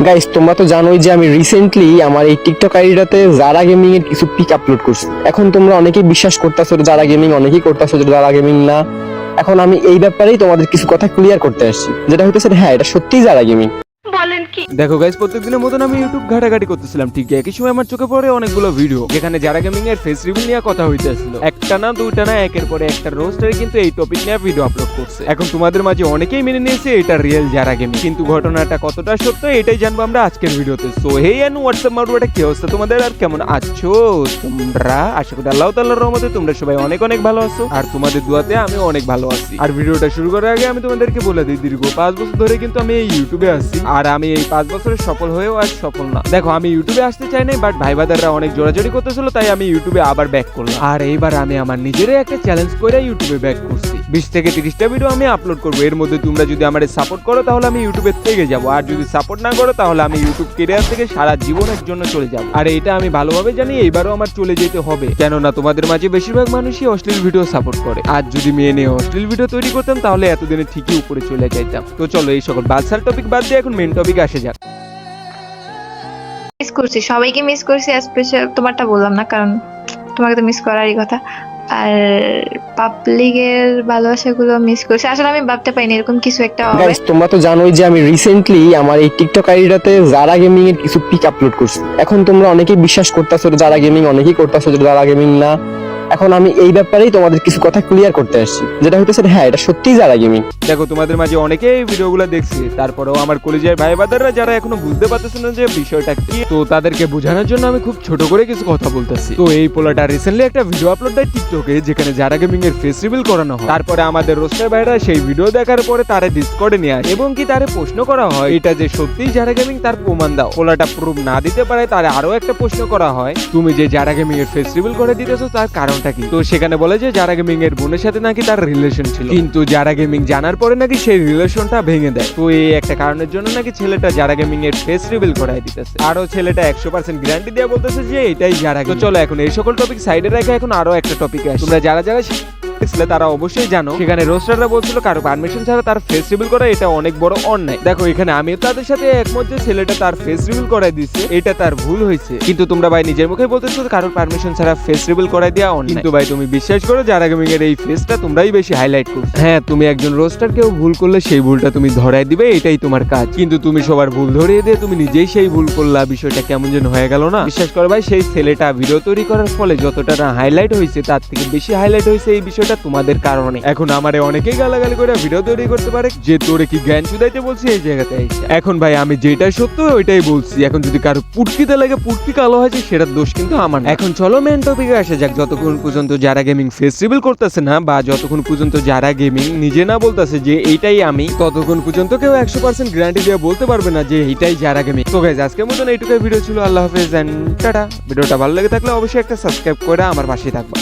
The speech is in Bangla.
গাইস তোমরা তো জানোই যে আমি রিসেন্টলি আমার এই টিকটক আইডিটাতে জারা গেমিং এর কিছু পিক আপলোড করছি। এখন তোমরা অনেকেই বিশ্বাস করতেছো যে জারা গেমিং, অনেকেই করতেছো যে জারা গেমিং না। এখন আমি এই ব্যাপারেই তোমাদের কিছু কথা ক্লিয়ার করতে আসছি, যেটা হইতেছে হ্যাঁ এটা সত্যিই জারা গেমিং। দেখো গাইস, প্রত্যেকদিনের মতন আমি ইউটিউব ঘাটাঘাটি করতেছিলাম, ঠিক একই সময় আমার চোখে পড়ে অনেকগুলো ভিডিও যেখানে জারা গেমিং এর ফেস রিভিল নিয়ে কথা হইতেছিল। একটা না দুইটা না, একের পরে একটা রোস্টার কিন্তু এই টপিক নিয়ে ভিডিও আপলোড করছে। এখন তোমাদের মাঝে অনেকেই মেনে নিয়েছে এটা রিয়েল জারা গেমিং, কিন্তু ঘটনাটা কতটা সত্য এটাই জানবো আমরা আজকের ভিডিওতে। সো হে এন্ড হোয়াটসঅ্যাপ মারুয়াটা কি অবস্থা তোমাদের, আর কেমন আছো তোমরা? আশা করি আল্লাহ তাআলার রহমতে তোমরা সবাই অনেক অনেক ভালো আছো, আর তোমাদের দোয়াতে আমি অনেক ভালো আছি। আর ভিডিওটা শুরু করার আগে আমি তোমাদেরকে বলে দিই, দীর্ঘ 5 বছর ধরে কিন্তু আমি এই ইউটিউবে আছি, আর আমি এই 5 বছরে সফল হয়েও আর সফল না। দেখো আমি ইউটিউবে আসতে চাই নাই, বাট ভাই বাদাররা অনেক জোরাজোরি করতেছিল, তাই আমি ইউটিউবে আবার ব্যাক করলাম। আর এইবার আমি আমার নিজেরই একটা চ্যালেঞ্জ করে ইউটিউবে ব্যাক করছি। 20 থেকে 30টা ভিডিও আমি আপলোড করবো। এর মধ্যে তোমরা যদি আমার সাপোর্ট করো তাহলে আমি ইউটিউবের থেকে যাবো, আর যদি সাপোর্ট না করো তাহলে আমি ইউটিউব ক্যারিয়ার থেকে সারা জীবনের জন্য চলে যাবো। আর এটা আমি ভালোভাবে জানি এইবারও আমার চলে যেতে হবে, কেননা তোমাদের মাঝে বেশিরভাগ মানুষই অশ্লীল ভিডিও সাপোর্ট করে। আর যদি মেয়ে নিয়ে অশ্লীল ভিডিও তৈরি করতাম তাহলে এতদিনে ঠিকই উপরে চলে যাইতাম। তো চলো এই সকল বাদশার টপিক বাদ দিয়ে এখন মেন টপিক আসে যাক। মিস করছি, সবাইকে মিস করছি, স্পেশাল তোমারটা বললাম না কারণ তোমাকে তো মিস করারই কথা। আর পাবলিকের ভালোবাসাগুলো মিস করছি, আসলে আমি ভাবতে পারিনি এরকম কিছু একটা হবে। গাইস তোমরা তো জানোই যে আমি রিসেন্টলি আমার এই টিকটক আইডিটাতে জারা গেমিং এর কিছু পিক আপলোড করছি। এখন তোমরা অনেকেই বিশ্বাস করতেছো যে জারা গেমিং, অনেকেই করতেছো যে জারা গেমিং না। এখন আমি এই ব্যাপারেই তোমাদের কিছু কথা ক্লিয়ার করতে আসছি, যেটা হইতেছে হ্যাঁ এটা সত্যিই জারা গেমিং। দেখো তোমাদের মাঝে অনেকেই এই ভিডিওগুলো দেখছে, তারপরেও আমার কলেজের ভাই বাদাররা যারা এখনো বুঝতে পারতেছে না যে বিষয়টা কি, তো তাদেরকে বোঝানোর জন্য আমি খুব ছোট করে কিছু কথা বলতেছি। তো এই পোলাটা রিসেন্টলি একটা ভিডিও আপলোড দেয় টিকটকে, যেখানে জারা গেমিং এর ফেস রিভিল করানো হয়। তারপরে আমাদের রোস্টার ভাইরা সেই ভিডিও দেখার পরে তারে ডিসকর্ডে নিয়ে আসে এবং কি তারে প্রশ্ন করা হয় এটা যে সত্যিই জারা গেমিং তার প্রমাণ দাও। পোলাটা প্রুফ না দিতে পারে, তারে আরো একটা প্রশ্ন করা হয়, তুমি যে জারা গেমিং এর ফেস রিভিল করে দিতেছো তার কারণটা কি? তো সেখানে বলে যে জারা গেমিং এর বোনের সাথে নাকি তার রিলেশন ছিল, কিন্তু জারা গেমিং জানার পরে নাকি সেই রিলেশনটা ভেঙে দেয়। তো এই একটা কারণের জন্য নাকি ছেলেটা জারা গেমিং এর ফেস রিভিল করাই দিতেছে, আরো ছেলেটা 100% গ্যারান্টি দিয়ে বলতেছে যে এটাই জারা গেমিং। তো চলো এখন এই সকল টপিক সাইডে রেখে এখন আরো একটা টপিকে আসি। তোমরা যারা যারা তারা অবশ্যই জানো সেখানে রোস্টাররা বলছিল কারো পারমিশন ছাড়া তার ফেস রিভিল করা এটা অনেক বড় অন্যায়। দেখো এখানে আমি তাদের সাথে একমত যে ছেলেটা তার ফেস রিভিল করাই দিচ্ছে, এটা তার ভুল হয়েছে, কিন্তু তোমরা ভাই নিজের মুখে বলতেছো কারোর পারমিশন ছাড়া ফেস রিভিল করাই দেওয়া অন্যায়। কিন্তু ভাই তুমি বিশ্বাস করো জারা গেমিং এর এই ফেসটা তোমরাই বেশি হাইলাইট করছো। হ্যাঁ তুমি একজন রোস্টার কেউ ভুল করলে সেই ভুলটা তুমি ধরাই দিবে, এটাই তোমার কাজ, কিন্তু তুমি সবার ভুল ধরিয়ে দিয়ে তুমি নিজেই সেই ভুল করলা, বিষয়টা কেমন যেন হয়ে গেল না? বিশ্বাস করো ভাই, সেই ছেলেটা ভিডিও তৈরি করার ফলে যতটা না হাইলাইট হয়েছে তার থেকে বেশি হাইলাইট হয়েছে এই বিষয়টা তোমাদের কারণে। এখন আমারে অনেকেই গালাগালি করে ভিডিও তৈরি করতে পারে যে তোরে কি জ্ঞান চুদাইতে বলছি এই জায়গাতে এসে। এখন ভাই আমি যেটা সত্য ওইটাই বলছি, এখন যদি কারো পুটকিতে লাগে পুটকি কালো হয়েছে সেটার দোষ কিন্তু আমার না। এখন চলো মেন টপিকে আসা যাক। যতক্ষণ পর্যন্ত জারা গেমিং ফেস রিভিল করতেছে না, বা যতক্ষণ পর্যন্ত জারা গেমিং নিজে না বলতেছে যে এইটাই আমি, ততক্ষণ পর্যন্ত কেউ 100% গ্যারান্টি দিয়ে বলতে পারবে না যে এইটাই জারা গেমিং। তো গাইস আজকের মতন এইটুকুই ভিডিও ছিল। আল্লাহ হাফেজ এন্ড টাটা। ভিডিওটা ভালো লেগে থাকলে অবশ্যই একটা সাবস্ক্রাইব করে আমার পাশে থাকবা।